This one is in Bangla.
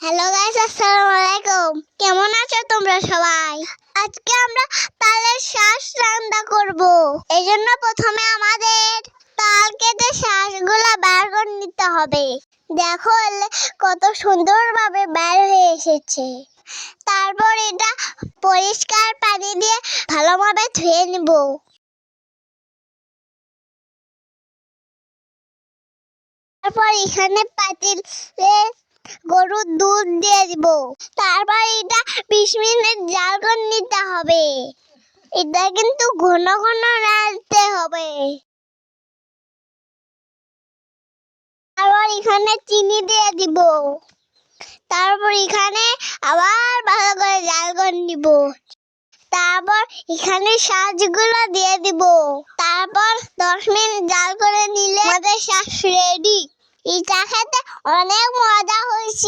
হ্যালো গাইস, আসসালামু আলাইকুম। কেমন আছো তোমরা সবাই? আজকে আমরা তালের শাঁস রান্না করব। এজন্য প্রথমে আমাদের তাল কেটে শাঁসগুলো বের করে নিতে হবে। দেখো কত সুন্দরভাবে বের হয়ে এসেছে। তারপর এটা পরিষ্কার পানি দিয়ে ভালোভাবে ধুয়ে নিব। তারপর এখানে পাতিলে গরুর দুধ দিয়ে দিব। তারপর এটা 20 মিনিট জাল করে নিতে হবে। এটা কিন্তু ঘন ঘন রাখতে হবে। তারপর এখানে চিনি দিয়ে দিব। তারপর এখানে আবার ভালো করে জাল করে নিব। তারপর এখানে শাঁসগুলো দিয়ে দিব। তারপর 10 মিনিট জাল করে নিলে আমাদের শাঁস রেডি। এটা খেতে অনেক মজা হয়েছে।